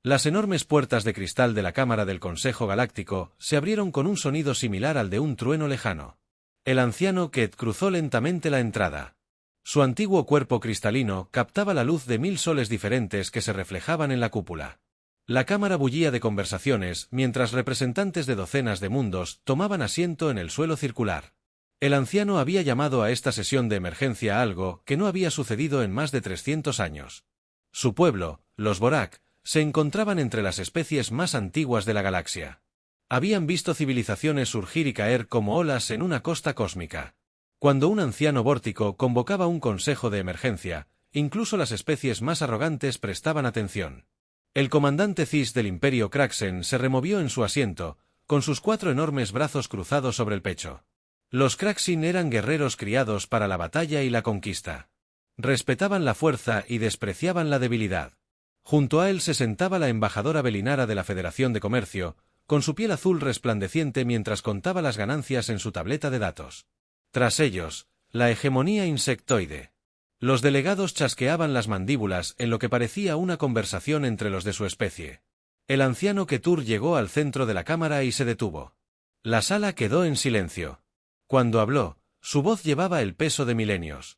Las enormes puertas de cristal de la cámara del Consejo Galáctico se abrieron con un sonido similar al de un trueno lejano. El anciano Ket cruzó lentamente la entrada. Su antiguo cuerpo cristalino captaba la luz de 1000 soles diferentes que se reflejaban en la cúpula. La cámara bullía de conversaciones mientras representantes de docenas de mundos tomaban asiento en el suelo circular. El anciano había llamado a esta sesión de emergencia algo que no había sucedido en más de 300 años. Su pueblo, los Borak, se encontraban entre las especies más antiguas de la galaxia. Habían visto civilizaciones surgir y caer como olas en una costa cósmica. Cuando un anciano vórtico convocaba un consejo de emergencia, incluso las especies más arrogantes prestaban atención. El comandante Cis del Imperio Kraxen se removió en su asiento, con sus 4 enormes brazos cruzados sobre el pecho. Los Kraxin eran guerreros criados para la batalla y la conquista. Respetaban la fuerza y despreciaban la debilidad. Junto a él se sentaba la embajadora Belinara de la Federación de Comercio, con su piel azul resplandeciente mientras contaba las ganancias en su tableta de datos. Tras ellos, la hegemonía insectoide. Los delegados chasqueaban las mandíbulas en lo que parecía una conversación entre los de su especie. El anciano Ketur llegó al centro de la cámara y se detuvo. La sala quedó en silencio. Cuando habló, su voz llevaba el peso de milenios.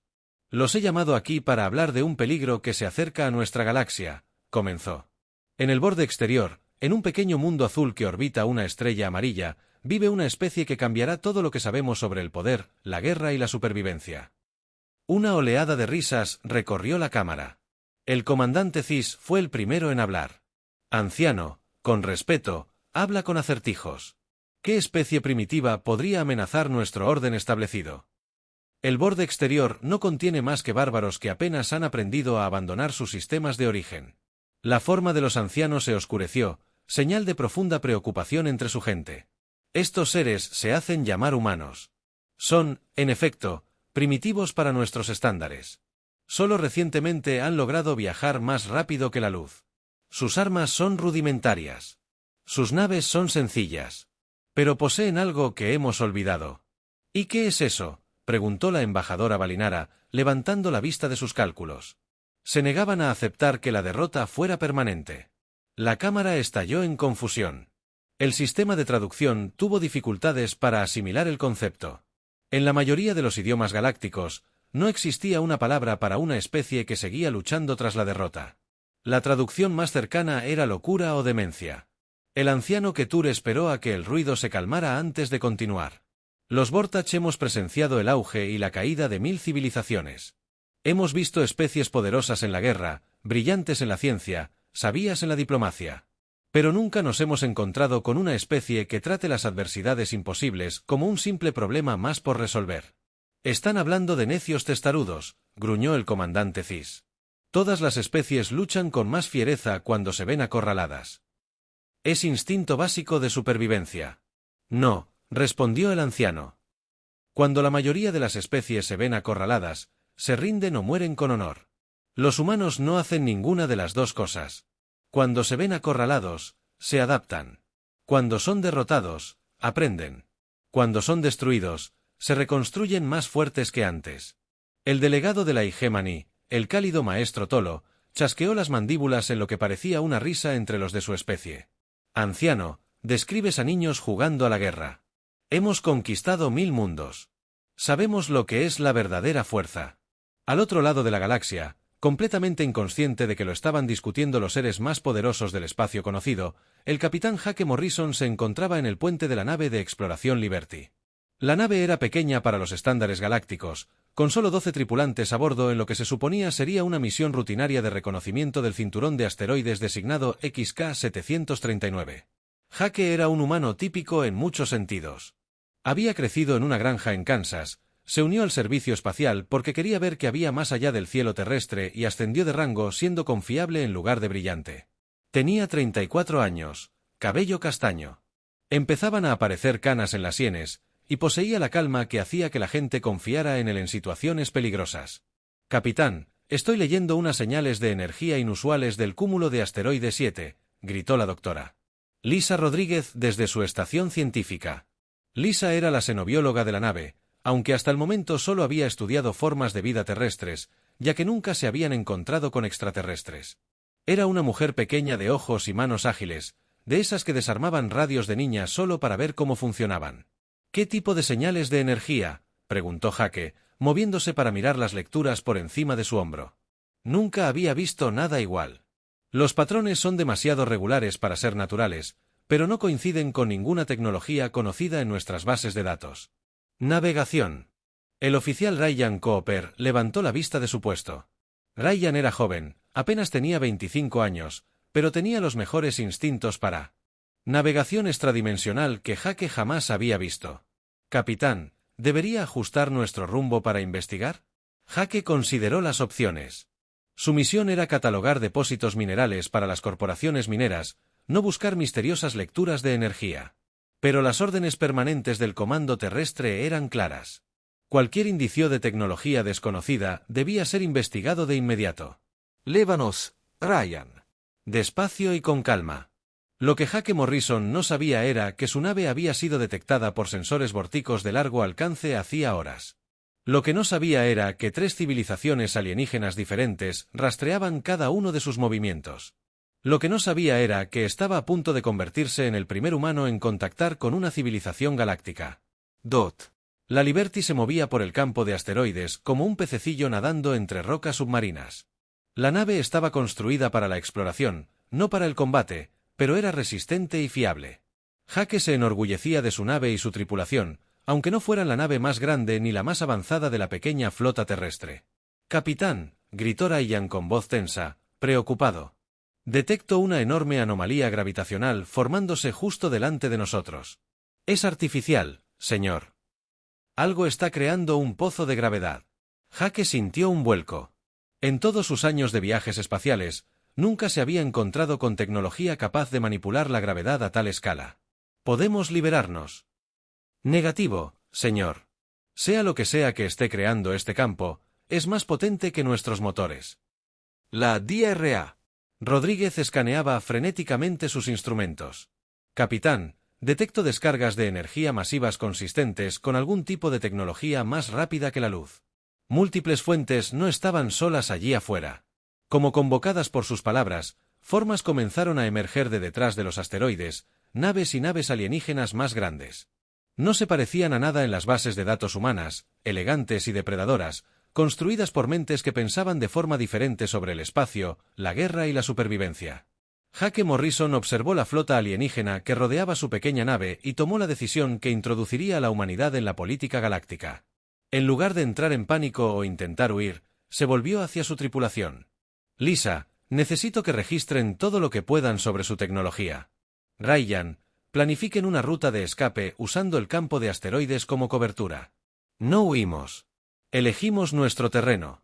«Los he llamado aquí para hablar de un peligro que se acerca a nuestra galaxia», comenzó. En el borde exterior, en un pequeño mundo azul que orbita una estrella amarilla, vive una especie que cambiará todo lo que sabemos sobre el poder, la guerra y la supervivencia. Una oleada de risas recorrió la cámara. El comandante Cis fue el primero en hablar. «Anciano, con respeto, habla con acertijos. ¿Qué especie primitiva podría amenazar nuestro orden establecido? El borde exterior no contiene más que bárbaros que apenas han aprendido a abandonar sus sistemas de origen». La forma de los ancianos se oscureció, señal de profunda preocupación entre su gente. Estos seres se hacen llamar humanos. Son, en efecto, primitivos para nuestros estándares. Solo recientemente han logrado viajar más rápido que la luz. Sus armas son rudimentarias. Sus naves son sencillas. Pero poseen algo que hemos olvidado. ¿Y qué es eso?, preguntó la embajadora Balinara, levantando la vista de sus cálculos. Se negaban a aceptar que la derrota fuera permanente. La cámara estalló en confusión. El sistema de traducción tuvo dificultades para asimilar el concepto. En la mayoría de los idiomas galácticos, no existía una palabra para una especie que seguía luchando tras la derrota. La traducción más cercana era locura o demencia. El anciano Ketur esperó a que el ruido se calmara antes de continuar. Los Vortach hemos presenciado el auge y la caída de 1000 civilizaciones. Hemos visto especies poderosas en la guerra, brillantes en la ciencia, sabias en la diplomacia. Pero nunca nos hemos encontrado con una especie que trate las adversidades imposibles como un simple problema más por resolver. Están hablando de necios testarudos, gruñó el comandante Cis. Todas las especies luchan con más fiereza cuando se ven acorraladas. Es instinto básico de supervivencia. No, respondió el anciano. Cuando la mayoría de las especies se ven acorraladas, se rinden o mueren con honor. Los humanos no hacen ninguna de las dos cosas. Cuando se ven acorralados, se adaptan. Cuando son derrotados, aprenden. Cuando son destruidos, se reconstruyen más fuertes que antes. El delegado de la Hegemony, el cálido maestro Tolo, chasqueó las mandíbulas en lo que parecía una risa entre los de su especie. Anciano, describes a niños jugando a la guerra. Hemos conquistado 1000 mundos. Sabemos lo que es la verdadera fuerza. Al otro lado de la galaxia, completamente inconsciente de que lo estaban discutiendo los seres más poderosos del espacio conocido, el capitán Hake Morrison se encontraba en el puente de la nave de exploración Liberty. La nave era pequeña para los estándares galácticos, con solo 12 tripulantes a bordo en lo que se suponía sería una misión rutinaria de reconocimiento del cinturón de asteroides designado XK-739. Hake era un humano típico en muchos sentidos. Había crecido en una granja en Kansas. Se unió al servicio espacial porque quería ver qué había más allá del cielo terrestre y ascendió de rango siendo confiable en lugar de brillante. Tenía 34 años, cabello castaño. Empezaban a aparecer canas en las sienes, y poseía la calma que hacía que la gente confiara en él en situaciones peligrosas. «Capitán, estoy leyendo unas señales de energía inusuales del cúmulo de asteroide 7», gritó la doctora Lisa Rodríguez desde su estación científica. Lisa era la xenobióloga de la nave, aunque hasta el momento solo había estudiado formas de vida terrestres, ya que nunca se habían encontrado con extraterrestres. Era una mujer pequeña de ojos y manos ágiles, de esas que desarmaban radios de niña solo para ver cómo funcionaban. ¿Qué tipo de señales de energía?, preguntó Jake, moviéndose para mirar las lecturas por encima de su hombro. Nunca había visto nada igual. Los patrones son demasiado regulares para ser naturales, pero no coinciden con ninguna tecnología conocida en nuestras bases de datos. Navegación. El oficial Ryan Cooper levantó la vista de su puesto. Ryan era joven, apenas tenía 25 años, pero tenía los mejores instintos para navegación extradimensional que Jake jamás había visto. Capitán, ¿debería ajustar nuestro rumbo para investigar? Jake consideró las opciones. Su misión era catalogar depósitos minerales para las corporaciones mineras, no buscar misteriosas lecturas de energía. Pero las órdenes permanentes del comando terrestre eran claras. Cualquier indicio de tecnología desconocida debía ser investigado de inmediato. Lévanos, Ryan. Despacio y con calma. Lo que Jake Morrison no sabía era que su nave había sido detectada por sensores vorticos de largo alcance hacía horas. Lo que no sabía era que 3 civilizaciones alienígenas diferentes rastreaban cada uno de sus movimientos. Lo que no sabía era que estaba a punto de convertirse en el primer humano en contactar con una civilización galáctica. La Liberty se movía por el campo de asteroides como un pececillo nadando entre rocas submarinas. La nave estaba construida para la exploración, no para el combate, pero era resistente y fiable. Jake se enorgullecía de su nave y su tripulación, aunque no fueran la nave más grande ni la más avanzada de la pequeña flota terrestre. «Capitán», gritó Ryan con voz tensa, preocupado. «Detecto una enorme anomalía gravitacional formándose justo delante de nosotros. Es artificial, señor. Algo está creando un pozo de gravedad». Jake sintió un vuelco. En todos sus años de viajes espaciales, nunca se había encontrado con tecnología capaz de manipular la gravedad a tal escala. «¿Podemos liberarnos?» «Negativo, señor. Sea lo que sea que esté creando este campo, es más potente que nuestros motores». La DRA. Rodríguez escaneaba frenéticamente sus instrumentos. «Capitán, detecto descargas de energía masivas consistentes con algún tipo de tecnología más rápida que la luz». Múltiples fuentes no estaban solas allí afuera. Como convocadas por sus palabras, formas comenzaron a emerger de detrás de los asteroides, naves y naves alienígenas más grandes. No se parecían a nada en las bases de datos humanas, elegantes y depredadoras, construidas por mentes que pensaban de forma diferente sobre el espacio, la guerra y la supervivencia. Jake Morrison observó la flota alienígena que rodeaba su pequeña nave y tomó la decisión que introduciría a la humanidad en la política galáctica. En lugar de entrar en pánico o intentar huir, se volvió hacia su tripulación. «Lisa, necesito que registren todo lo que puedan sobre su tecnología. Ryan, planifiquen una ruta de escape usando el campo de asteroides como cobertura. No huimos. Elegimos nuestro terreno».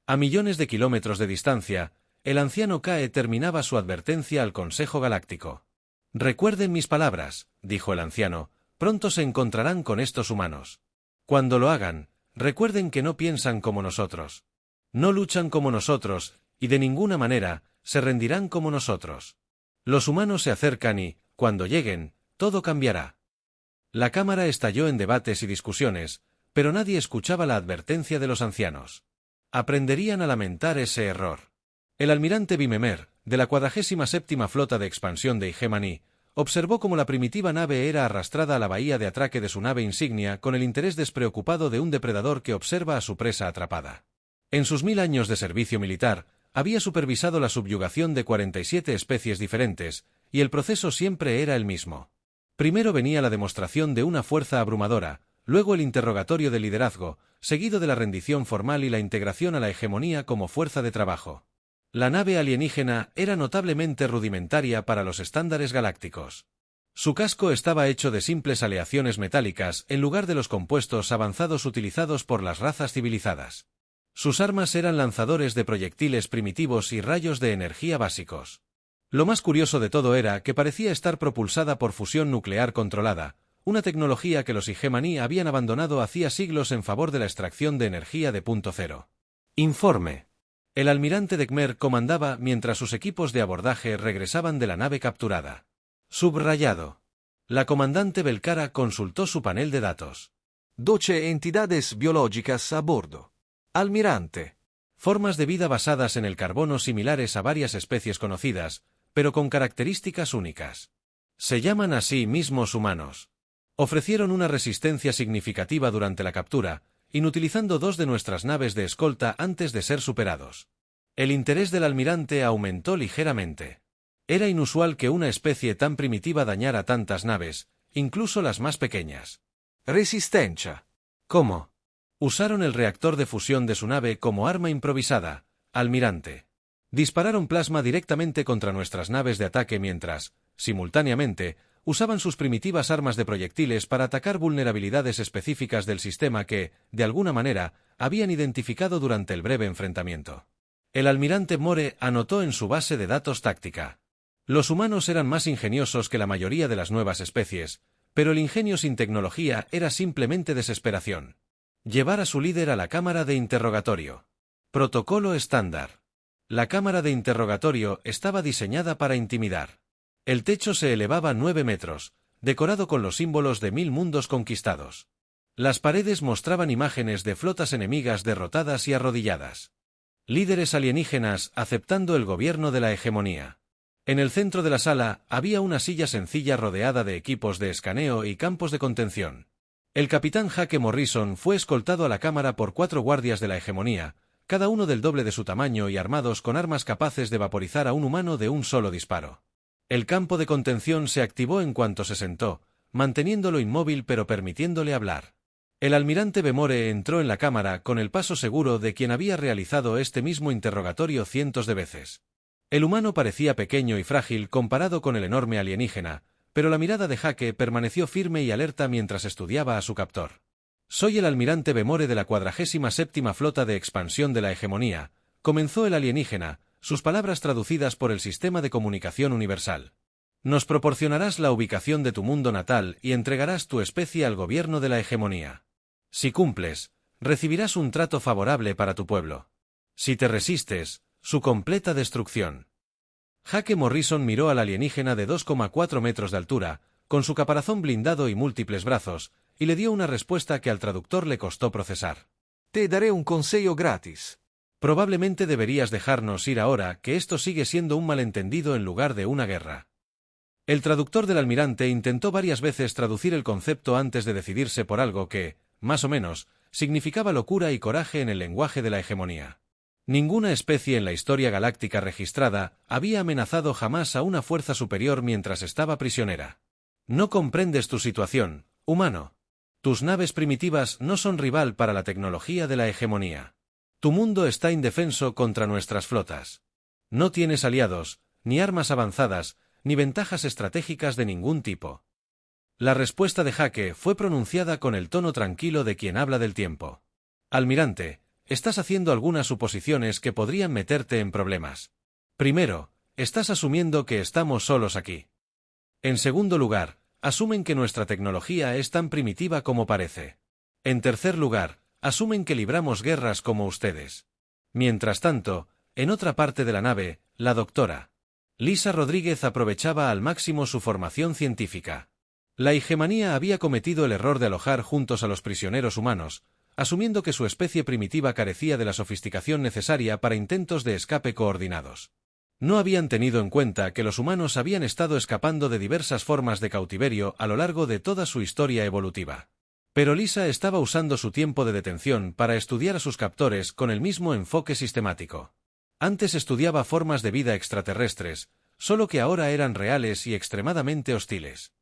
A millones de kilómetros de distancia, el anciano Kae terminaba su advertencia al Consejo Galáctico. «Recuerden mis palabras», dijo el anciano, «pronto se encontrarán con estos humanos. Cuando lo hagan, recuerden que no piensan como nosotros. No luchan como nosotros, y de ninguna manera, se rendirán como nosotros. Los humanos se acercan y, cuando lleguen, todo cambiará». La cámara estalló en debates y discusiones, pero nadie escuchaba la advertencia de los ancianos. Aprenderían a lamentar ese error. El almirante Bimemer, de la 47ª Flota de Expansión de Hegemony, observó cómo la primitiva nave era arrastrada a la bahía de atraque de su nave insignia con el interés despreocupado de un depredador que observa a su presa atrapada. En sus 1000 años de servicio militar, había supervisado la subyugación de 47 especies diferentes, y el proceso siempre era el mismo. Primero venía la demostración de una fuerza abrumadora, luego el interrogatorio de liderazgo, seguido de la rendición formal y la integración a la hegemonía como fuerza de trabajo. La nave alienígena era notablemente rudimentaria para los estándares galácticos. Su casco estaba hecho de simples aleaciones metálicas en lugar de los compuestos avanzados utilizados por las razas civilizadas. Sus armas eran lanzadores de proyectiles primitivos y rayos de energía básicos. Lo más curioso de todo era que parecía estar propulsada por fusión nuclear controlada, una tecnología que los Hegemony habían abandonado hacía siglos en favor de la extracción de energía de punto cero. Informe. El almirante Dekmer comandaba mientras sus equipos de abordaje regresaban de la nave capturada. Subrayado. La comandante Belcara consultó su panel de datos. 12 entidades biológicas a bordo. Almirante. Formas de vida basadas en el carbono similares a varias especies conocidas, pero con características únicas. Se llaman a sí mismos humanos. Ofrecieron una resistencia significativa durante la captura, inutilizando 2 de nuestras naves de escolta antes de ser superados. El interés del almirante aumentó ligeramente. Era inusual que una especie tan primitiva dañara tantas naves, incluso las más pequeñas. Resistencia. ¿Cómo? Usaron el reactor de fusión de su nave como arma improvisada, almirante. Dispararon plasma directamente contra nuestras naves de ataque mientras, simultáneamente, usaban sus primitivas armas de proyectiles para atacar vulnerabilidades específicas del sistema que, de alguna manera, habían identificado durante el breve enfrentamiento. El almirante Moore anotó en su base de datos táctica. Los humanos eran más ingeniosos que la mayoría de las nuevas especies, pero el ingenio sin tecnología era simplemente desesperación. Llevar a su líder a la cámara de interrogatorio. Protocolo estándar. La cámara de interrogatorio estaba diseñada para intimidar. El techo se elevaba 9 metros, decorado con los símbolos de 1000 mundos conquistados. Las paredes mostraban imágenes de flotas enemigas derrotadas y arrodilladas. Líderes alienígenas aceptando el gobierno de la hegemonía. En el centro de la sala había una silla sencilla rodeada de equipos de escaneo y campos de contención. El capitán Jake Morrison fue escoltado a la cámara por 4 guardias de la hegemonía, cada uno del doble de su tamaño y armados con armas capaces de vaporizar a un humano de un solo disparo. El campo de contención se activó en cuanto se sentó, manteniéndolo inmóvil pero permitiéndole hablar. El almirante Bemore entró en la cámara con el paso seguro de quien había realizado este mismo interrogatorio cientos de veces. El humano parecía pequeño y frágil comparado con el enorme alienígena, pero la mirada de Jake permaneció firme y alerta mientras estudiaba a su captor. «Soy el almirante Bemore de la 47ª Flota de Expansión de la Hegemonía», comenzó el alienígena, sus palabras traducidas por el Sistema de Comunicación Universal. «Nos proporcionarás la ubicación de tu mundo natal y entregarás tu especie al gobierno de la hegemonía. Si cumples, recibirás un trato favorable para tu pueblo. Si te resistes, su completa destrucción». Jake Morrison miró al alienígena de 2,4 metros de altura, con su caparazón blindado y múltiples brazos, y le dio una respuesta que al traductor le costó procesar. Te daré un consejo gratis. Probablemente deberías dejarnos ir ahora, que esto sigue siendo un malentendido en lugar de una guerra. El traductor del almirante intentó varias veces traducir el concepto antes de decidirse por algo que, más o menos, significaba locura y coraje en el lenguaje de la hegemonía. Ninguna especie en la historia galáctica registrada había amenazado jamás a una fuerza superior mientras estaba prisionera. No comprendes tu situación, humano. Tus naves primitivas no son rival para la tecnología de la hegemonía. Tu mundo está indefenso contra nuestras flotas. No tienes aliados, ni armas avanzadas, ni ventajas estratégicas de ningún tipo. La respuesta de Jake fue pronunciada con el tono tranquilo de quien habla del tiempo. Almirante, estás haciendo algunas suposiciones que podrían meterte en problemas. Primero, estás asumiendo que estamos solos aquí. En segundo lugar, asumen que nuestra tecnología es tan primitiva como parece. En tercer lugar, asumen que libramos guerras como ustedes. Mientras tanto, en otra parte de la nave, la doctora Lisa Rodríguez aprovechaba al máximo su formación científica. La hegemonía había cometido el error de alojar juntos a los prisioneros humanos, asumiendo que su especie primitiva carecía de la sofisticación necesaria para intentos de escape coordinados. No habían tenido en cuenta que los humanos habían estado escapando de diversas formas de cautiverio a lo largo de toda su historia evolutiva. Pero Lisa estaba usando su tiempo de detención para estudiar a sus captores con el mismo enfoque sistemático. Antes estudiaba formas de vida extraterrestres, solo que ahora eran reales y extremadamente hostiles.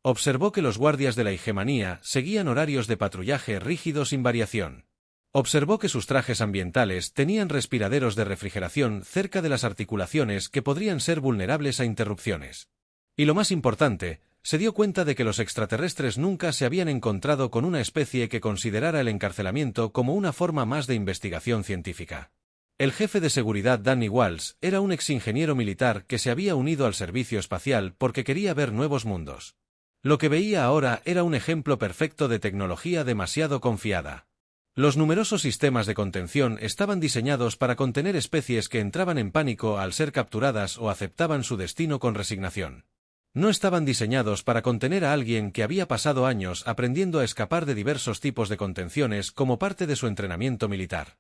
Observó que los guardias de la hegemonía seguían horarios de patrullaje rígidos sin variación. Observó que sus trajes ambientales tenían respiraderos de refrigeración cerca de las articulaciones que podrían ser vulnerables a interrupciones. Y lo más importante, se dio cuenta de que los extraterrestres nunca se habían encontrado con una especie que considerara el encarcelamiento como una forma más de investigación científica. El jefe de seguridad Danny Walsh era un exingeniero militar que se había unido al servicio espacial porque quería ver nuevos mundos. Lo que veía ahora era un ejemplo perfecto de tecnología demasiado confiada. Los numerosos sistemas de contención estaban diseñados para contener especies que entraban en pánico al ser capturadas o aceptaban su destino con resignación. No estaban diseñados para contener a alguien que había pasado años aprendiendo a escapar de diversos tipos de contenciones como parte de su entrenamiento militar.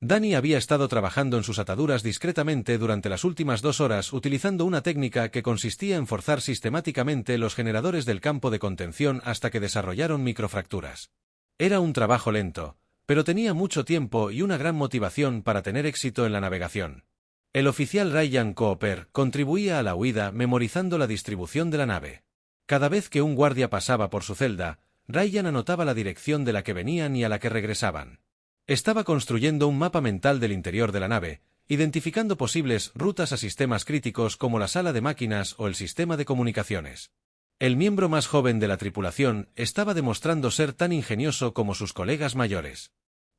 Danny había estado trabajando en sus ataduras discretamente durante las últimas 2 horas utilizando una técnica que consistía en forzar sistemáticamente los generadores del campo de contención hasta que desarrollaron microfracturas. Era un trabajo lento, pero tenía mucho tiempo y una gran motivación para tener éxito en la navegación. El oficial Ryan Cooper contribuía a la huida memorizando la distribución de la nave. Cada vez que un guardia pasaba por su celda, Ryan anotaba la dirección de la que venían y a la que regresaban. Estaba construyendo un mapa mental del interior de la nave, identificando posibles rutas a sistemas críticos como la sala de máquinas o el sistema de comunicaciones. El miembro más joven de la tripulación estaba demostrando ser tan ingenioso como sus colegas mayores.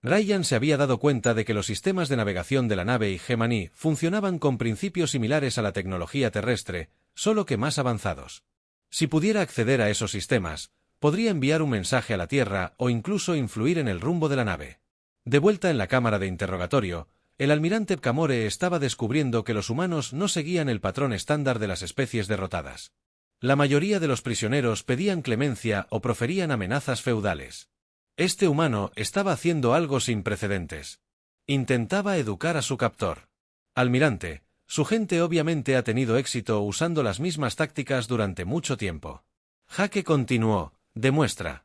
Ryan se había dado cuenta de que los sistemas de navegación de la nave Hegemony funcionaban con principios similares a la tecnología terrestre, solo que más avanzados. Si pudiera acceder a esos sistemas, podría enviar un mensaje a la Tierra o incluso influir en el rumbo de la nave. De vuelta en la cámara de interrogatorio, el almirante Pcamore estaba descubriendo que los humanos no seguían el patrón estándar de las especies derrotadas. La mayoría de los prisioneros pedían clemencia o proferían amenazas feudales. Este humano estaba haciendo algo sin precedentes. Intentaba educar a su captor. Almirante, su gente obviamente ha tenido éxito usando las mismas tácticas durante mucho tiempo. Jake continuó, demuestra.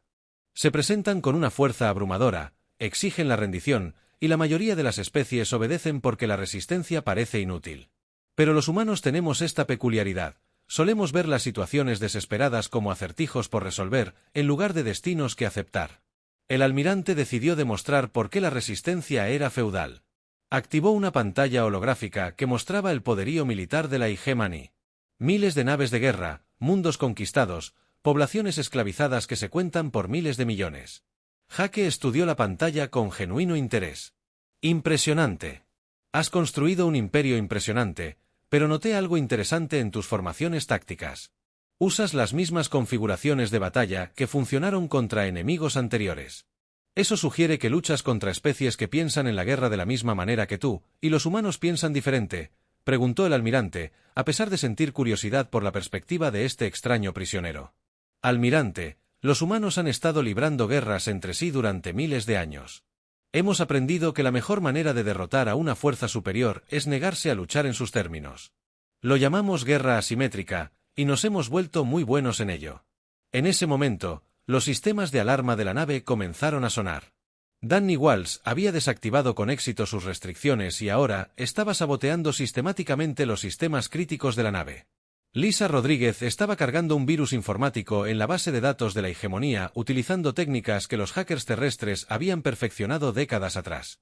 Se presentan con una fuerza abrumadora, exigen la rendición, y la mayoría de las especies obedecen porque la resistencia parece inútil. Pero los humanos tenemos esta peculiaridad. Solemos ver las situaciones desesperadas como acertijos por resolver, en lugar de destinos que aceptar. El almirante decidió demostrar por qué la resistencia era feudal. Activó una pantalla holográfica que mostraba el poderío militar de la Hegemony. Miles de naves de guerra, mundos conquistados, poblaciones esclavizadas que se cuentan por miles de millones. Jake estudió la pantalla con genuino interés. Impresionante. Has construido un imperio impresionante, pero noté algo interesante en tus formaciones tácticas. Usas las mismas configuraciones de batalla que funcionaron contra enemigos anteriores. Eso sugiere que luchas contra especies que piensan en la guerra de la misma manera que tú, y los humanos piensan diferente, preguntó el almirante, a pesar de sentir curiosidad por la perspectiva de este extraño prisionero. Almirante, los humanos han estado librando guerras entre sí durante miles de años. Hemos aprendido que la mejor manera de derrotar a una fuerza superior es negarse a luchar en sus términos. Lo llamamos guerra asimétrica, y nos hemos vuelto muy buenos en ello. En ese momento, los sistemas de alarma de la nave comenzaron a sonar. Danny Walsh había desactivado con éxito sus restricciones y ahora estaba saboteando sistemáticamente los sistemas críticos de la nave. Lisa Rodríguez estaba cargando un virus informático en la base de datos de la Hegemonía utilizando técnicas que los hackers terrestres habían perfeccionado décadas atrás.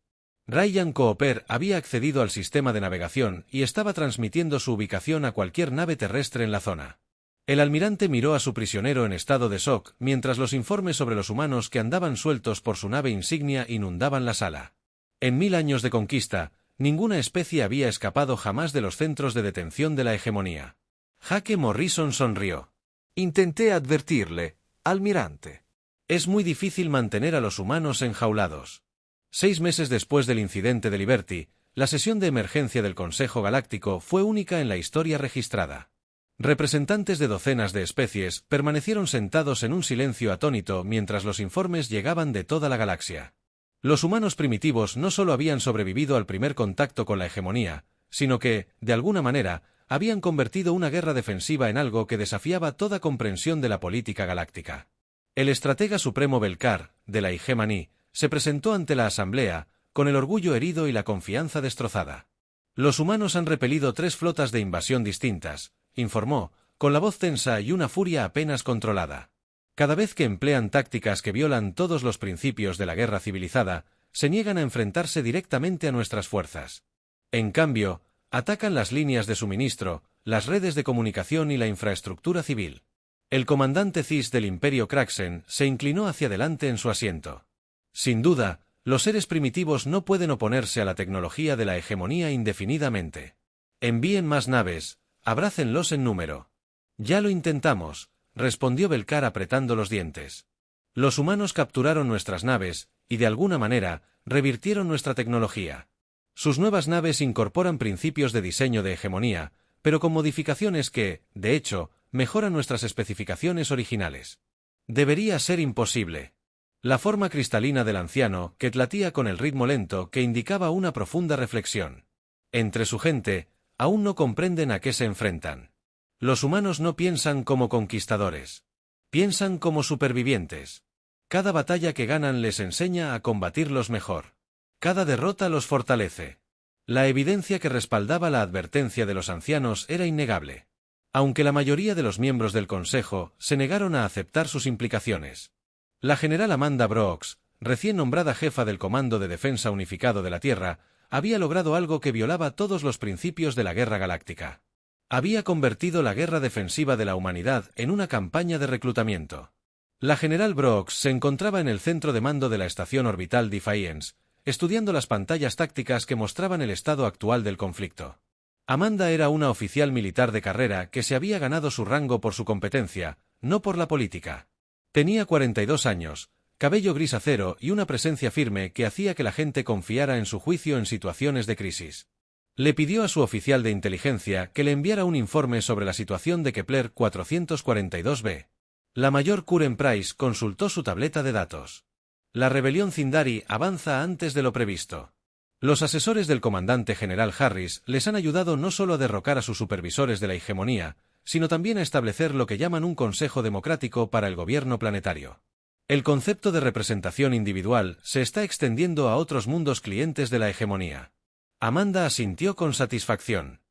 Ryan Cooper había accedido al sistema de navegación y estaba transmitiendo su ubicación a cualquier nave terrestre en la zona. El almirante miró a su prisionero en estado de shock mientras los informes sobre los humanos que andaban sueltos por su nave insignia inundaban la sala. En 1000 años de conquista, ninguna especie había escapado jamás de los centros de detención de la Hegemonía. Jake Morrison sonrió. Intenté advertirle, almirante. Es muy difícil mantener a los humanos enjaulados. 6 meses después del incidente de Liberty, la sesión de emergencia del Consejo Galáctico fue única en la historia registrada. Representantes de docenas de especies permanecieron sentados en un silencio atónito mientras los informes llegaban de toda la galaxia. Los humanos primitivos no solo habían sobrevivido al primer contacto con la hegemonía, sino que, de alguna manera, habían convertido una guerra defensiva en algo que desafiaba toda comprensión de la política galáctica. El estratega supremo Belcar, de la Hegemony, se presentó ante la asamblea, con el orgullo herido y la confianza destrozada. Los humanos han repelido 3 flotas de invasión distintas, informó, con la voz tensa y una furia apenas controlada. Cada vez que emplean tácticas que violan todos los principios de la guerra civilizada, se niegan a enfrentarse directamente a nuestras fuerzas. En cambio, atacan las líneas de suministro, las redes de comunicación y la infraestructura civil. El comandante CIS del Imperio Kraxen se inclinó hacia adelante en su asiento. Sin duda, los seres primitivos no pueden oponerse a la tecnología de la hegemonía indefinidamente. Envíen más naves, abrácenlos en número. Ya lo intentamos, respondió Belcar apretando los dientes. Los humanos capturaron nuestras naves, y de alguna manera, revirtieron nuestra tecnología. Sus nuevas naves incorporan principios de diseño de hegemonía, pero con modificaciones que, de hecho, mejoran nuestras especificaciones originales. Debería ser imposible. La forma cristalina del anciano, que latía con el ritmo lento que indicaba una profunda reflexión. Entre su gente, aún no comprenden a qué se enfrentan. Los humanos no piensan como conquistadores. Piensan como supervivientes. Cada batalla que ganan les enseña a combatirlos mejor. Cada derrota los fortalece. La evidencia que respaldaba la advertencia de los ancianos era innegable. Aunque la mayoría de los miembros del Consejo se negaron a aceptar sus implicaciones. La general Amanda Brooks, recién nombrada jefa del Comando de Defensa Unificado de la Tierra, había logrado algo que violaba todos los principios de la Guerra Galáctica. Había convertido la guerra defensiva de la humanidad en una campaña de reclutamiento. La general Brooks se encontraba en el centro de mando de la estación orbital Defiance, estudiando las pantallas tácticas que mostraban el estado actual del conflicto. Amanda era una oficial militar de carrera que se había ganado su rango por su competencia, no por la política. Tenía 42 años, cabello gris acero y una presencia firme que hacía que la gente confiara en su juicio en situaciones de crisis. Le pidió a su oficial de inteligencia que le enviara un informe sobre la situación de Kepler 442b. La mayor Curren Price consultó su tableta de datos. La rebelión Zindari avanza antes de lo previsto. Los asesores del comandante general Harris les han ayudado no solo a derrocar a sus supervisores de la hegemonía, sino también a establecer lo que llaman un consejo democrático para el gobierno planetario. El concepto de representación individual se está extendiendo a otros mundos clientes de la hegemonía. Amanda asintió con satisfacción.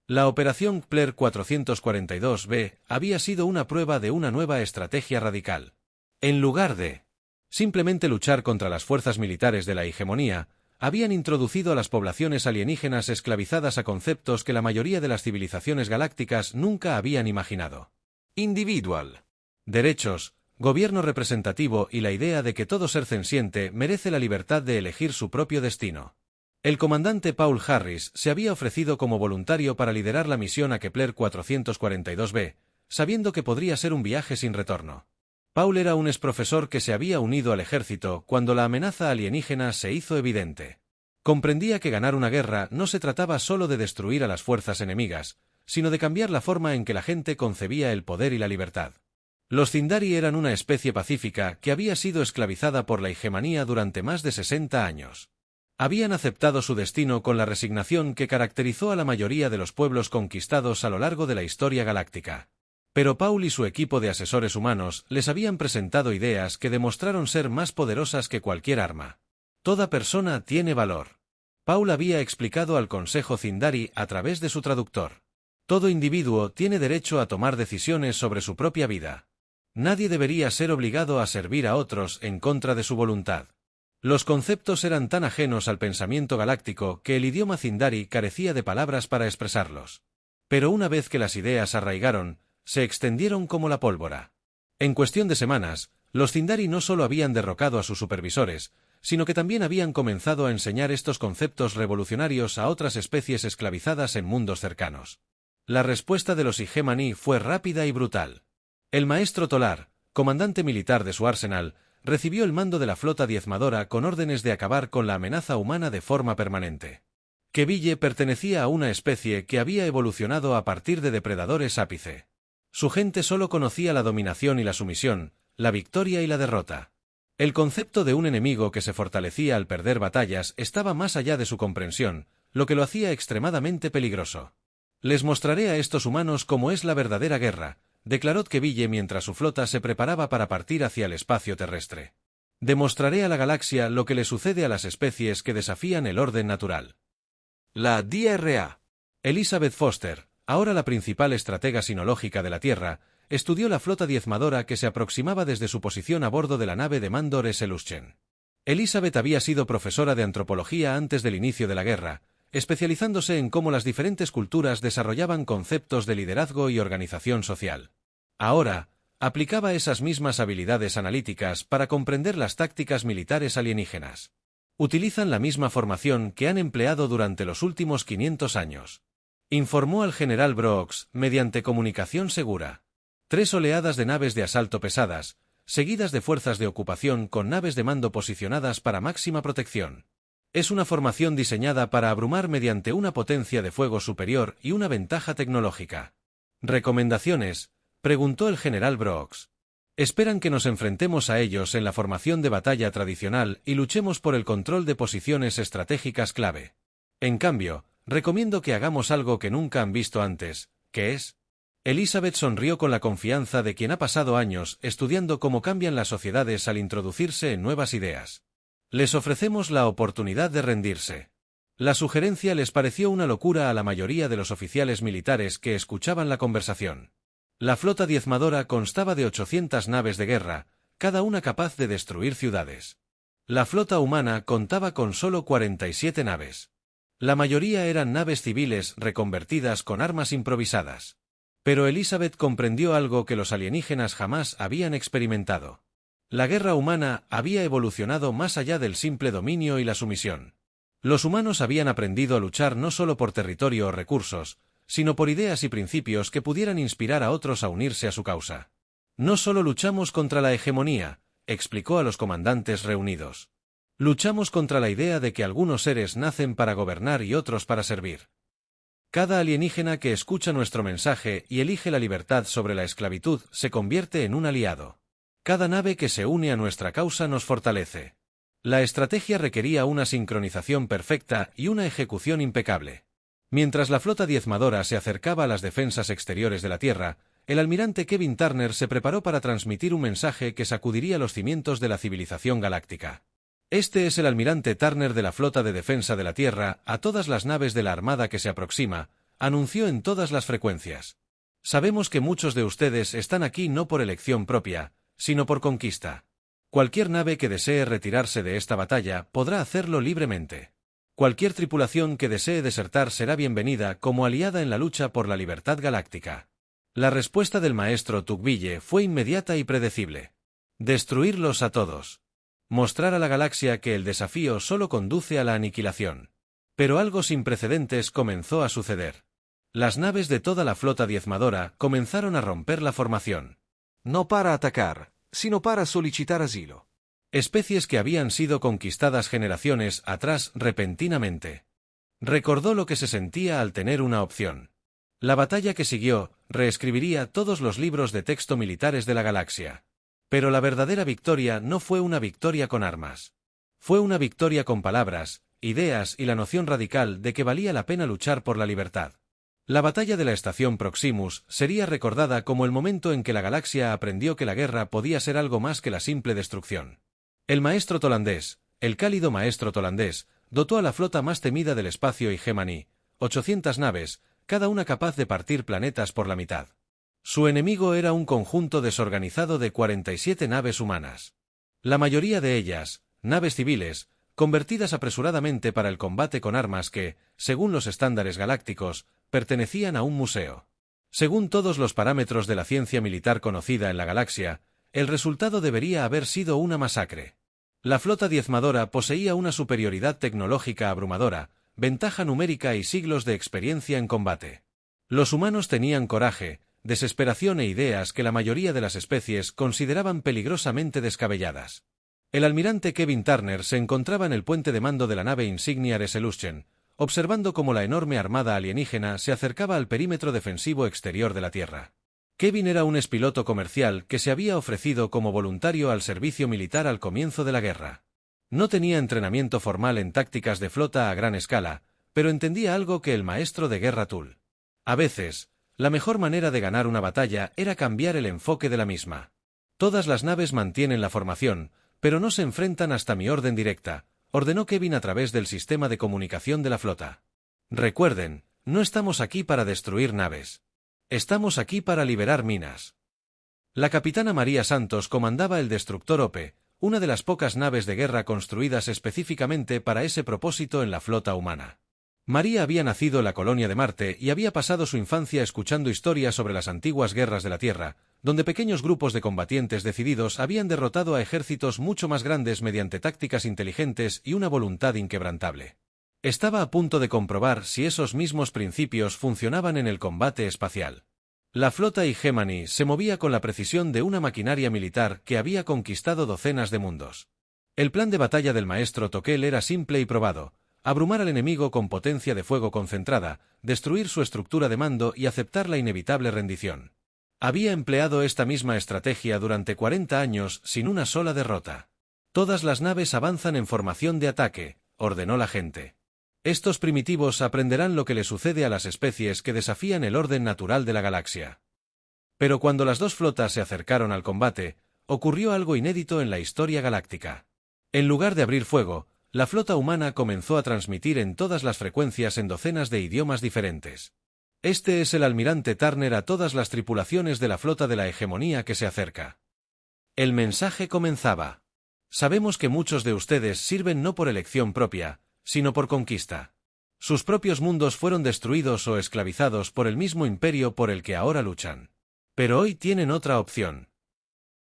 La operación Kepler 442b había sido una prueba de una nueva estrategia radical. En lugar de simplemente luchar contra las fuerzas militares de la hegemonía, habían introducido a las poblaciones alienígenas esclavizadas a conceptos que la mayoría de las civilizaciones galácticas nunca habían imaginado. Individual. Derechos, gobierno representativo y la idea de que todo ser sensiente merece la libertad de elegir su propio destino. El comandante Paul Harris se había ofrecido como voluntario para liderar la misión a Kepler 442b, sabiendo que podría ser un viaje sin retorno. Paul era un exprofesor que se había unido al ejército cuando la amenaza alienígena se hizo evidente. Comprendía que ganar una guerra no se trataba solo de destruir a las fuerzas enemigas, sino de cambiar la forma en que la gente concebía el poder y la libertad. Los Zindari eran una especie pacífica que había sido esclavizada por la hegemonía durante más de 60 años. Habían aceptado su destino con la resignación que caracterizó a la mayoría de los pueblos conquistados a lo largo de la historia galáctica. Pero Paul y su equipo de asesores humanos les habían presentado ideas que demostraron ser más poderosas que cualquier arma. Toda persona tiene valor. Paul había explicado al Consejo Zindari a través de su traductor. Todo individuo tiene derecho a tomar decisiones sobre su propia vida. Nadie debería ser obligado a servir a otros en contra de su voluntad. Los conceptos eran tan ajenos al pensamiento galáctico que el idioma Zindari carecía de palabras para expresarlos. Pero una vez que las ideas arraigaron, se extendieron como la pólvora. En cuestión de semanas, los Zindari no solo habían derrocado a sus supervisores, sino que también habían comenzado a enseñar estos conceptos revolucionarios a otras especies esclavizadas en mundos cercanos. La respuesta de los Igemani fue rápida y brutal. El maestro Tolar, comandante militar de su arsenal, recibió el mando de la flota diezmadora con órdenes de acabar con la amenaza humana de forma permanente. Keville pertenecía a una especie que había evolucionado a partir de depredadores ápice. Su gente solo conocía la dominación y la sumisión, la victoria y la derrota. El concepto de un enemigo que se fortalecía al perder batallas estaba más allá de su comprensión, lo que lo hacía extremadamente peligroso. Les mostraré a estos humanos cómo es la verdadera guerra, declaró Keville mientras su flota se preparaba para partir hacia el espacio terrestre. Demostraré a la galaxia lo que le sucede a las especies que desafían el orden natural. La DRA. Elizabeth Foster, ahora la principal estratega sinológica de la Tierra, estudió la flota diezmadora que se aproximaba desde su posición a bordo de la nave de Mandor S-Luschen. Elizabeth había sido profesora de antropología antes del inicio de la guerra, especializándose en cómo las diferentes culturas desarrollaban conceptos de liderazgo y organización social. Ahora, aplicaba esas mismas habilidades analíticas para comprender las tácticas militares alienígenas. Utilizan la misma formación que han empleado durante los últimos 500 años. Informó al general Brooks mediante comunicación segura. 3 oleadas de naves de asalto pesadas, seguidas de fuerzas de ocupación con naves de mando posicionadas para máxima protección. Es una formación diseñada para abrumar mediante una potencia de fuego superior y una ventaja tecnológica. ¿Recomendaciones?, preguntó el general Brooks. Esperan que nos enfrentemos a ellos en la formación de batalla tradicional y luchemos por el control de posiciones estratégicas clave. En cambio, recomiendo que hagamos algo que nunca han visto antes, que es... Elizabeth sonrió con la confianza de quien ha pasado años estudiando cómo cambian las sociedades al introducirse en nuevas ideas. Les ofrecemos la oportunidad de rendirse. La sugerencia les pareció una locura a la mayoría de los oficiales militares que escuchaban la conversación. La flota diezmadora constaba de 800 naves de guerra, cada una capaz de destruir ciudades. La flota humana contaba con solo 47 naves. La mayoría eran naves civiles reconvertidas con armas improvisadas. Pero Elizabeth comprendió algo que los alienígenas jamás habían experimentado. La guerra humana había evolucionado más allá del simple dominio y la sumisión. Los humanos habían aprendido a luchar no solo por territorio o recursos, sino por ideas y principios que pudieran inspirar a otros a unirse a su causa. No solo luchamos contra la hegemonía, explicó a los comandantes reunidos. Luchamos contra la idea de que algunos seres nacen para gobernar y otros para servir. Cada alienígena que escucha nuestro mensaje y elige la libertad sobre la esclavitud se convierte en un aliado. Cada nave que se une a nuestra causa nos fortalece. La estrategia requería una sincronización perfecta y una ejecución impecable. Mientras la flota diezmadora se acercaba a las defensas exteriores de la Tierra, el almirante Kevin Turner se preparó para transmitir un mensaje que sacudiría los cimientos de la civilización galáctica. Este es el almirante Turner de la Flota de Defensa de la Tierra a todas las naves de la Armada que se aproxima, anunció en todas las frecuencias. Sabemos que muchos de ustedes están aquí no por elección propia, sino por conquista. Cualquier nave que desee retirarse de esta batalla podrá hacerlo libremente. Cualquier tripulación que desee desertar será bienvenida como aliada en la lucha por la libertad galáctica. La respuesta del maestro Tugville fue inmediata y predecible. Destruirlos a todos. Mostrar a la galaxia que el desafío solo conduce a la aniquilación. Pero algo sin precedentes comenzó a suceder. Las naves de toda la flota diezmadora comenzaron a romper la formación. No para atacar, sino para solicitar asilo. Especies que habían sido conquistadas generaciones atrás repentinamente. Recordó lo que se sentía al tener una opción. La batalla que siguió reescribiría todos los libros de texto militares de la galaxia. Pero la verdadera victoria no fue una victoria con armas. Fue una victoria con palabras, ideas y la noción radical de que valía la pena luchar por la libertad. La batalla de la estación Proximus sería recordada como el momento en que la galaxia aprendió que la guerra podía ser algo más que la simple destrucción. El maestro tolandés, el cálido maestro tolandés, dotó a la flota más temida del espacio y Gemini, 800 naves, cada una capaz de partir planetas por la mitad. Su enemigo era un conjunto desorganizado de 47 naves humanas. La mayoría de ellas, naves civiles, convertidas apresuradamente para el combate con armas que, según los estándares galácticos, pertenecían a un museo. Según todos los parámetros de la ciencia militar conocida en la galaxia, el resultado debería haber sido una masacre. La flota diezmadora poseía una superioridad tecnológica abrumadora, ventaja numérica y siglos de experiencia en combate. Los humanos tenían coraje, desesperación e ideas que la mayoría de las especies consideraban peligrosamente descabelladas. El almirante Kevin Turner se encontraba en el puente de mando de la nave insignia Resolution, observando cómo la enorme armada alienígena se acercaba al perímetro defensivo exterior de la Tierra. Kevin era un expiloto comercial que se había ofrecido como voluntario al servicio militar al comienzo de la guerra. No tenía entrenamiento formal en tácticas de flota a gran escala, pero entendía algo que el maestro de guerra Tull. A veces, la mejor manera de ganar una batalla era cambiar el enfoque de la misma. Todas las naves mantienen la formación, pero no se enfrentan hasta mi orden directa, ordenó Kevin a través del sistema de comunicación de la flota. Recuerden, no estamos aquí para destruir naves. Estamos aquí para liberar minas. La capitana María Santos comandaba el destructor Ope, una de las pocas naves de guerra construidas específicamente para ese propósito en la flota humana. María había nacido en la colonia de Marte y había pasado su infancia escuchando historias sobre las antiguas guerras de la Tierra, donde pequeños grupos de combatientes decididos habían derrotado a ejércitos mucho más grandes mediante tácticas inteligentes y una voluntad inquebrantable. Estaba a punto de comprobar si esos mismos principios funcionaban en el combate espacial. La flota Gemini se movía con la precisión de una maquinaria militar que había conquistado docenas de mundos. El plan de batalla del maestro Tokel era simple y probado: abrumar al enemigo con potencia de fuego concentrada, destruir su estructura de mando y aceptar la inevitable rendición. Había empleado esta misma estrategia durante 40 años sin una sola derrota. Todas las naves avanzan en formación de ataque, ordenó la gente. Estos primitivos aprenderán lo que le sucede a las especies que desafían el orden natural de la galaxia. Pero cuando las dos flotas se acercaron al combate, ocurrió algo inédito en la historia galáctica. En lugar de abrir fuego, la flota humana comenzó a transmitir en todas las frecuencias en docenas de idiomas diferentes. Este es el almirante Turner a todas las tripulaciones de la flota de la hegemonía que se acerca. El mensaje comenzaba. Sabemos que muchos de ustedes sirven no por elección propia, sino por conquista. Sus propios mundos fueron destruidos o esclavizados por el mismo imperio por el que ahora luchan. Pero hoy tienen otra opción.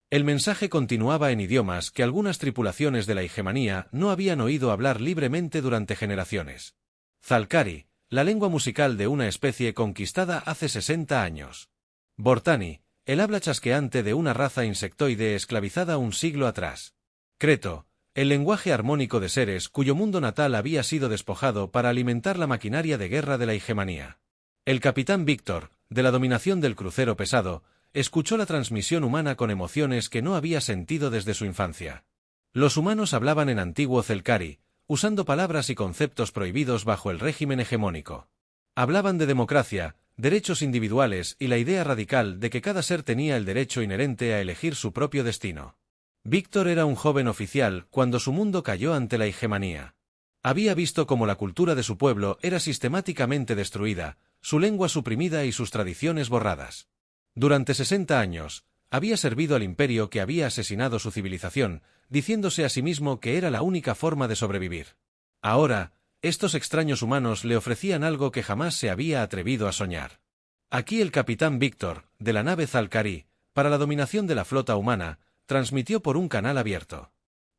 El mensaje continuaba en idiomas que algunas tripulaciones de la hegemonía no habían oído hablar libremente durante generaciones. Zalcari, la lengua musical de una especie conquistada hace 60 años. Vortani, el habla chasqueante de una raza insectoide esclavizada un siglo atrás. Creto, el lenguaje armónico de seres cuyo mundo natal había sido despojado para alimentar la maquinaria de guerra de la hegemonía. El capitán Víctor, de la dominación del crucero pesado, escuchó la transmisión humana con emociones que no había sentido desde su infancia. Los humanos hablaban en antiguo Zelcari, usando palabras y conceptos prohibidos bajo el régimen hegemónico. Hablaban de democracia, derechos individuales y la idea radical de que cada ser tenía el derecho inherente a elegir su propio destino. Víctor era un joven oficial cuando su mundo cayó ante la hegemonía. Había visto cómo la cultura de su pueblo era sistemáticamente destruida, su lengua suprimida y sus tradiciones borradas. Durante 60 años, había servido al imperio que había asesinado su civilización, diciéndose a sí mismo que era la única forma de sobrevivir. Ahora, estos extraños humanos le ofrecían algo que jamás se había atrevido a soñar. Aquí el capitán Víctor, de la nave Zalcari, para la dominación de la flota humana, transmitió por un canal abierto.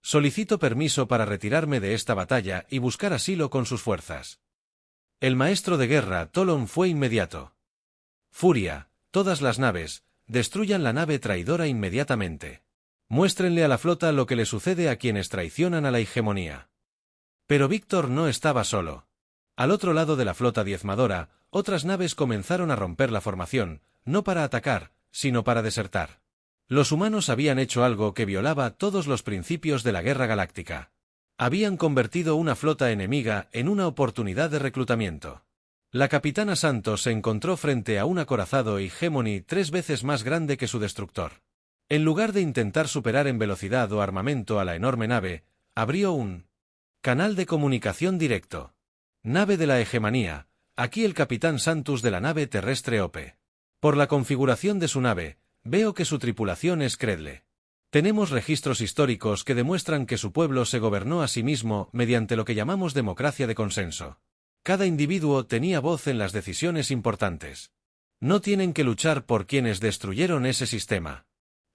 Solicito permiso para retirarme de esta batalla y buscar asilo con sus fuerzas. El maestro de guerra, Tolon, fue inmediato. Furia, todas las naves, destruyan la nave traidora inmediatamente. Muéstrenle a la flota lo que le sucede a quienes traicionan a la hegemonía. Pero Víctor no estaba solo. Al otro lado de la flota diezmadora, otras naves comenzaron a romper la formación, no para atacar, sino para desertar. Los humanos habían hecho algo que violaba todos los principios de la guerra galáctica. Habían convertido una flota enemiga en una oportunidad de reclutamiento. La capitana Santos se encontró frente a un acorazado Hegemony 3 veces más grande que su destructor. En lugar de intentar superar en velocidad o armamento a la enorme nave, abrió un canal de comunicación directo. Nave de la hegemonía, aquí el capitán Santos de la nave terrestre Ope. Por la configuración de su nave, veo que su tripulación es Credle. Tenemos registros históricos que demuestran que su pueblo se gobernó a sí mismo mediante lo que llamamos democracia de consenso. Cada individuo tenía voz en las decisiones importantes. No tienen que luchar por quienes destruyeron ese sistema.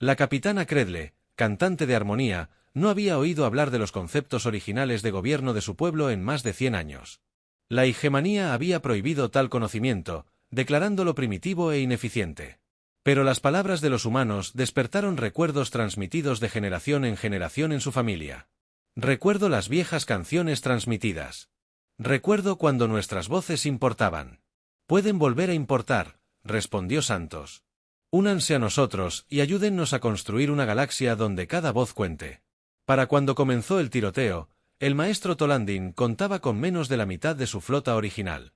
La capitana Credle, cantante de armonía, no había oído hablar de los conceptos originales de gobierno de su pueblo en más de 100 años. La hegemonía había prohibido tal conocimiento, declarándolo primitivo e ineficiente. Pero las palabras de los humanos despertaron recuerdos transmitidos de generación en su familia. Recuerdo las viejas canciones transmitidas. Recuerdo cuando nuestras voces importaban. Pueden volver a importar, respondió Santos. Únanse a nosotros y ayúdennos a construir una galaxia donde cada voz cuente. Para cuando comenzó el tiroteo, el maestro Tolandin contaba con menos de la mitad de su flota original.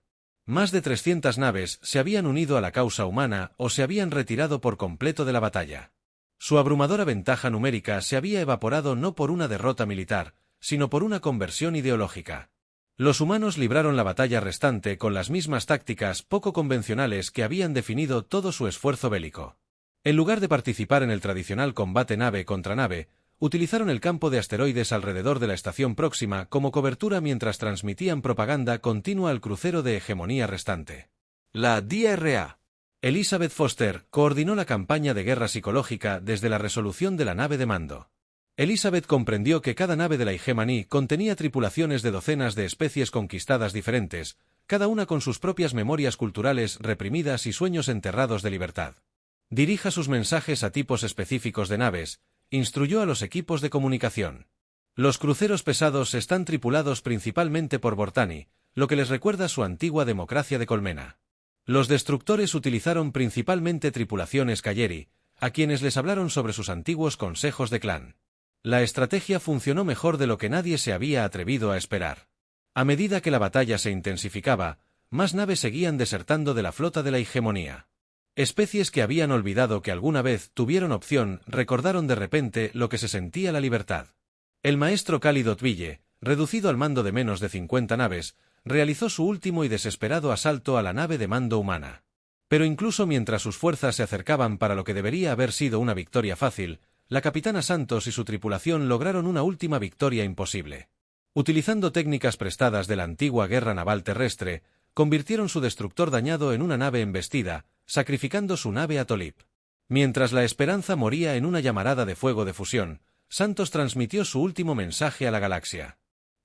Más de 300 naves se habían unido a la causa humana o se habían retirado por completo de la batalla. Su abrumadora ventaja numérica se había evaporado no por una derrota militar, sino por una conversión ideológica. Los humanos libraron la batalla restante con las mismas tácticas poco convencionales que habían definido todo su esfuerzo bélico. En lugar de participar en el tradicional combate nave contra nave, utilizaron el campo de asteroides alrededor de la estación próxima como cobertura mientras transmitían propaganda continua al crucero de hegemonía restante. La DRA. Elizabeth Foster coordinó la campaña de guerra psicológica desde la resolución de la nave de mando. Elizabeth comprendió que cada nave de la hegemonía contenía tripulaciones de docenas de especies conquistadas diferentes, cada una con sus propias memorias culturales reprimidas y sueños enterrados de libertad. Dirija sus mensajes a tipos específicos de naves, instruyó a los equipos de comunicación. Los cruceros pesados están tripulados principalmente por Vortani, lo que les recuerda su antigua democracia de colmena. Los destructores utilizaron principalmente tripulaciones Kayeri, a quienes les hablaron sobre sus antiguos consejos de clan. La estrategia funcionó mejor de lo que nadie se había atrevido a esperar. A medida que la batalla se intensificaba, más naves seguían desertando de la flota de la hegemonía. Especies que habían olvidado que alguna vez tuvieron opción recordaron de repente lo que se sentía la libertad. El maestro Cálido Tville, reducido al mando de menos de 50 naves, realizó su último y desesperado asalto a la nave de mando humana. Pero incluso mientras sus fuerzas se acercaban para lo que debería haber sido una victoria fácil, la capitana Santos y su tripulación lograron una última victoria imposible. Utilizando técnicas prestadas de la antigua guerra naval terrestre, convirtieron su destructor dañado en una nave embestida, sacrificando su nave a Tolip. Mientras la Esperanza moría en una llamarada de fuego de fusión, Santos transmitió su último mensaje a la galaxia.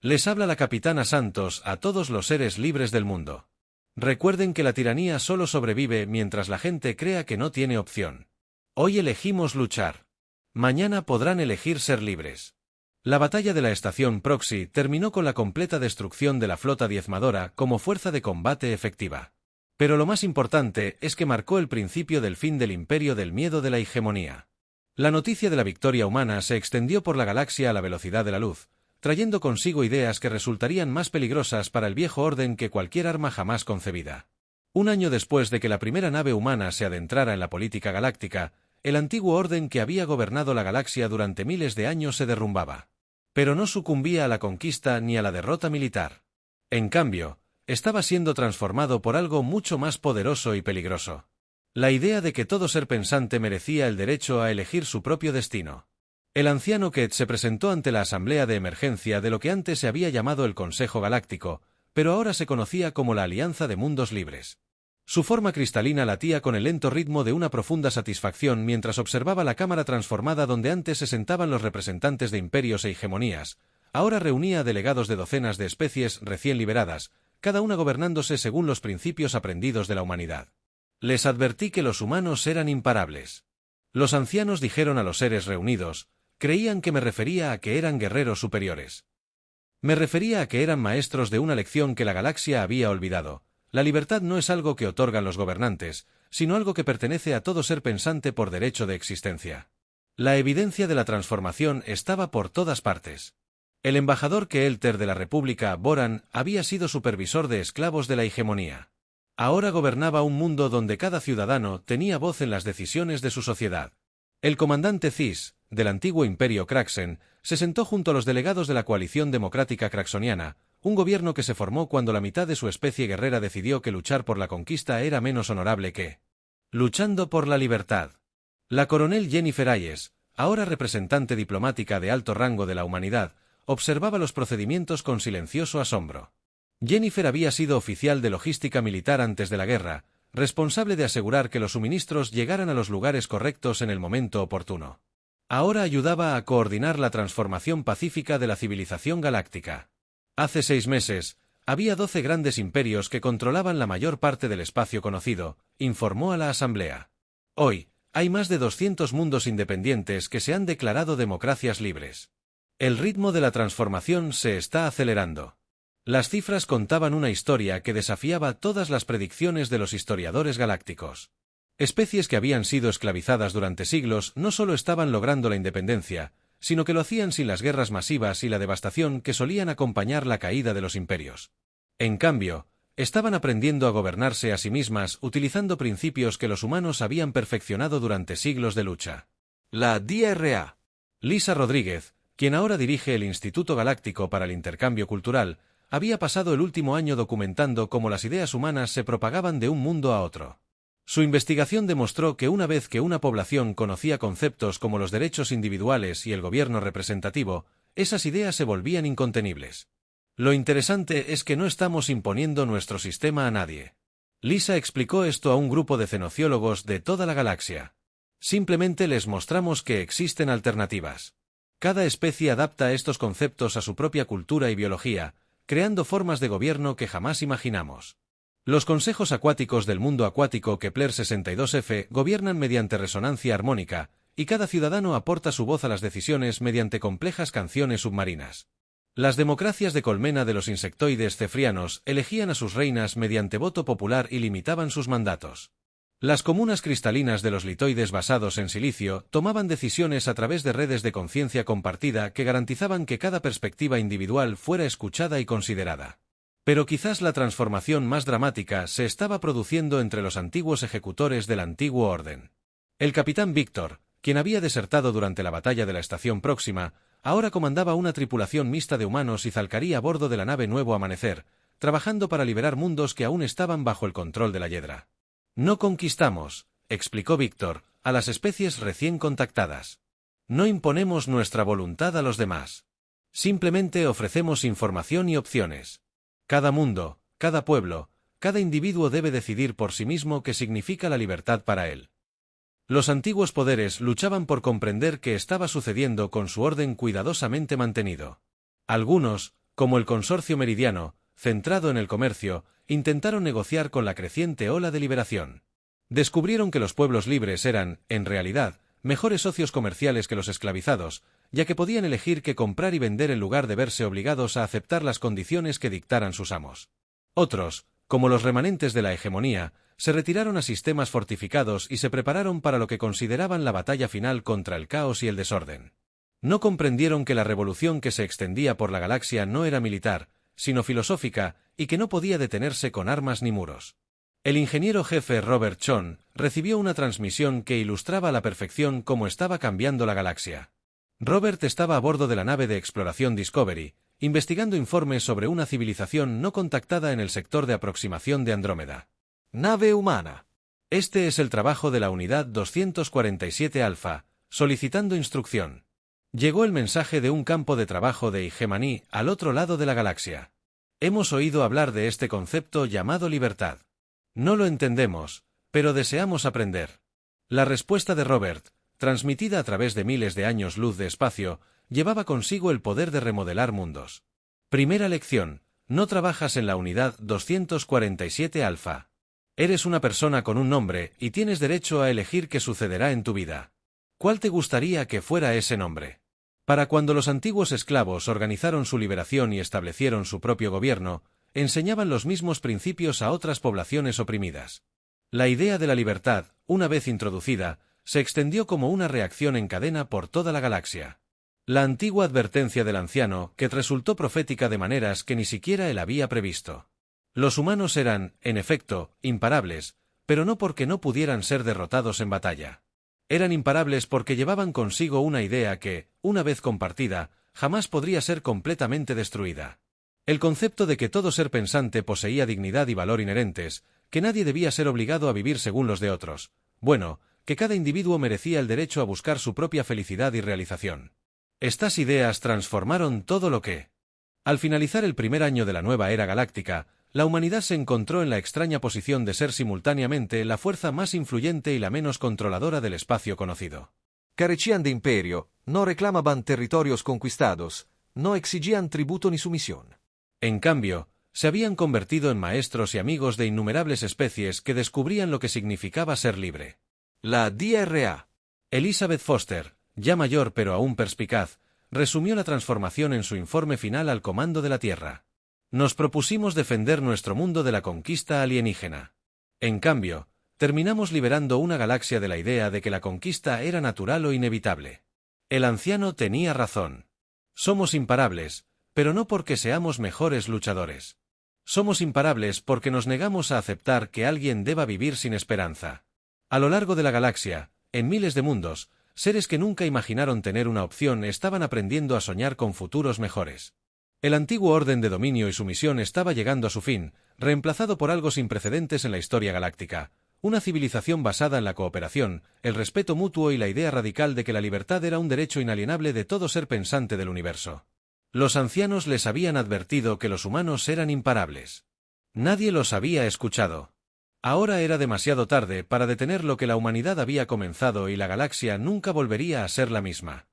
Les habla la capitana Santos a todos los seres libres del mundo. Recuerden que la tiranía solo sobrevive mientras la gente crea que no tiene opción. Hoy elegimos luchar. Mañana podrán elegir ser libres. La batalla de la estación Proxy terminó con la completa destrucción de la flota diezmadora como fuerza de combate efectiva. Pero lo más importante es que marcó el principio del fin del imperio del miedo de la hegemonía. La noticia de la victoria humana se extendió por la galaxia a la velocidad de la luz, trayendo consigo ideas que resultarían más peligrosas para el viejo orden que cualquier arma jamás concebida. Un año después de que la primera nave humana se adentrara en la política galáctica, el antiguo orden que había gobernado la galaxia durante miles de años se derrumbaba. Pero no sucumbía a la conquista ni a la derrota militar. En cambio, estaba siendo transformado por algo mucho más poderoso y peligroso. La idea de que todo ser pensante merecía el derecho a elegir su propio destino. El anciano Ket se presentó ante la asamblea de emergencia de lo que antes se había llamado el Consejo Galáctico, pero ahora se conocía como la Alianza de Mundos Libres. Su forma cristalina latía con el lento ritmo de una profunda satisfacción mientras observaba la cámara transformada donde antes se sentaban los representantes de imperios e hegemonías. Ahora reunía a delegados de docenas de especies recién liberadas, cada una gobernándose según los principios aprendidos de la humanidad. Les advertí que los humanos eran imparables. Los ancianos dijeron a los seres reunidos, creían que me refería a que eran guerreros superiores. Me refería a que eran maestros de una lección que la galaxia había olvidado. La libertad no es algo que otorgan los gobernantes, sino algo que pertenece a todo ser pensante por derecho de existencia. La evidencia de la transformación estaba por todas partes. El embajador Keelter de la República, Boran, había sido supervisor de esclavos de la hegemonía. Ahora gobernaba un mundo donde cada ciudadano tenía voz en las decisiones de su sociedad. El comandante Cis, del antiguo imperio Kraxen, se sentó junto a los delegados de la coalición democrática craxoniana, un gobierno que se formó cuando la mitad de su especie guerrera decidió que luchar por la conquista era menos honorable que luchando por la libertad. La coronel Jennifer Ayes, ahora representante diplomática de alto rango de la humanidad, observaba los procedimientos con silencioso asombro. Jennifer había sido oficial de logística militar antes de la guerra, responsable de asegurar que los suministros llegaran a los lugares correctos en el momento oportuno. Ahora ayudaba a coordinar la transformación pacífica de la civilización galáctica. Hace 6 meses, había 12 grandes imperios que controlaban la mayor parte del espacio conocido, informó a la asamblea. Hoy, hay más de 200 mundos independientes que se han declarado democracias libres. El ritmo de la transformación se está acelerando. Las cifras contaban una historia que desafiaba todas las predicciones de los historiadores galácticos. Especies que habían sido esclavizadas durante siglos no solo estaban logrando la independencia, sino que lo hacían sin las guerras masivas y la devastación que solían acompañar la caída de los imperios. En cambio, estaban aprendiendo a gobernarse a sí mismas utilizando principios que los humanos habían perfeccionado durante siglos de lucha. La DRA. Lisa Rodríguez, quien ahora dirige el Instituto Galáctico para el Intercambio Cultural, había pasado el último año documentando cómo las ideas humanas se propagaban de un mundo a otro. Su investigación demostró que una vez que una población conocía conceptos como los derechos individuales y el gobierno representativo, esas ideas se volvían incontenibles. Lo interesante es que no estamos imponiendo nuestro sistema a nadie. Lisa explicó esto a un grupo de cenoziólogos de toda la galaxia. Simplemente les mostramos que existen alternativas. Cada especie adapta estos conceptos a su propia cultura y biología, creando formas de gobierno que jamás imaginamos. Los consejos acuáticos del mundo acuático Kepler 62F gobiernan mediante resonancia armónica, y cada ciudadano aporta su voz a las decisiones mediante complejas canciones submarinas. Las democracias de colmena de los insectoides cefrianos elegían a sus reinas mediante voto popular y limitaban sus mandatos. Las comunas cristalinas de los litoides basados en silicio tomaban decisiones a través de redes de conciencia compartida que garantizaban que cada perspectiva individual fuera escuchada y considerada. Pero quizás la transformación más dramática se estaba produciendo entre los antiguos ejecutores del antiguo orden. El capitán Víctor, quien había desertado durante la batalla de la estación próxima, ahora comandaba una tripulación mixta de humanos y Zalcarí a bordo de la nave Nuevo Amanecer, trabajando para liberar mundos que aún estaban bajo el control de la Hiedra. No conquistamos, explicó Víctor, a las especies recién contactadas. No imponemos nuestra voluntad a los demás. Simplemente ofrecemos información y opciones. Cada mundo, cada pueblo, cada individuo debe decidir por sí mismo qué significa la libertad para él. Los antiguos poderes luchaban por comprender qué estaba sucediendo con su orden cuidadosamente mantenido. Algunos, como el Consorcio Meridiano, centrado en el comercio, intentaron negociar con la creciente ola de liberación. Descubrieron que los pueblos libres eran, en realidad, mejores socios comerciales que los esclavizados, ya que podían elegir qué comprar y vender en lugar de verse obligados a aceptar las condiciones que dictaran sus amos. Otros, como los remanentes de la hegemonía, se retiraron a sistemas fortificados y se prepararon para lo que consideraban la batalla final contra el caos y el desorden. No comprendieron que la revolución que se extendía por la galaxia no era militar, sino filosófica, y que no podía detenerse con armas ni muros. El ingeniero jefe Robert Chon recibió una transmisión que ilustraba a la perfección cómo estaba cambiando la galaxia. Robert estaba a bordo de la nave de exploración Discovery, investigando informes sobre una civilización no contactada en el sector de aproximación de Andrómeda. Nave humana. Este es el trabajo de la unidad 247 Alpha, solicitando instrucción. Llegó el mensaje de un campo de trabajo de Hegemaní al otro lado de la galaxia. Hemos oído hablar de este concepto llamado libertad. No lo entendemos, pero deseamos aprender. La respuesta de Robert, transmitida a través de miles de años luz de espacio, llevaba consigo el poder de remodelar mundos. Primera lección: no trabajas en la unidad 247 Alpha. Eres una persona con un nombre y tienes derecho a elegir qué sucederá en tu vida. ¿Cuál te gustaría que fuera ese nombre? Para cuando los antiguos esclavos organizaron su liberación y establecieron su propio gobierno, enseñaban los mismos principios a otras poblaciones oprimidas. La idea de la libertad, una vez introducida, se extendió como una reacción en cadena por toda la galaxia. La antigua advertencia del anciano, que resultó profética de maneras que ni siquiera él había previsto. Los humanos eran, en efecto, imparables, pero no porque no pudieran ser derrotados en batalla. Eran imparables porque llevaban consigo una idea que, una vez compartida, jamás podría ser completamente destruida. El concepto de que todo ser pensante poseía dignidad y valor inherentes, que nadie debía ser obligado a vivir según los de otros, bueno, que cada individuo merecía el derecho a buscar su propia felicidad y realización. Estas ideas transformaron todo lo que. Al finalizar el primer año de la nueva era galáctica, la humanidad se encontró en la extraña posición de ser simultáneamente la fuerza más influyente y la menos controladora del espacio conocido. Carecían de imperio, no reclamaban territorios conquistados, no exigían tributo ni sumisión. En cambio, se habían convertido en maestros y amigos de innumerables especies que descubrían lo que significaba ser libre. La DRA. Elizabeth Foster, ya mayor pero aún perspicaz, resumió la transformación en su informe final al comando de la Tierra. Nos propusimos defender nuestro mundo de la conquista alienígena. En cambio, terminamos liberando una galaxia de la idea de que la conquista era natural o inevitable. El anciano tenía razón. Somos imparables, pero no porque seamos mejores luchadores. Somos imparables porque nos negamos a aceptar que alguien deba vivir sin esperanza. A lo largo de la galaxia, en miles de mundos, seres que nunca imaginaron tener una opción estaban aprendiendo a soñar con futuros mejores. El antiguo orden de dominio y sumisión estaba llegando a su fin, reemplazado por algo sin precedentes en la historia galáctica, una civilización basada en la cooperación, el respeto mutuo y la idea radical de que la libertad era un derecho inalienable de todo ser pensante del universo. Los ancianos les habían advertido que los humanos eran imparables. Nadie los había escuchado. Ahora era demasiado tarde para detener lo que la humanidad había comenzado y la galaxia nunca volvería a ser la misma.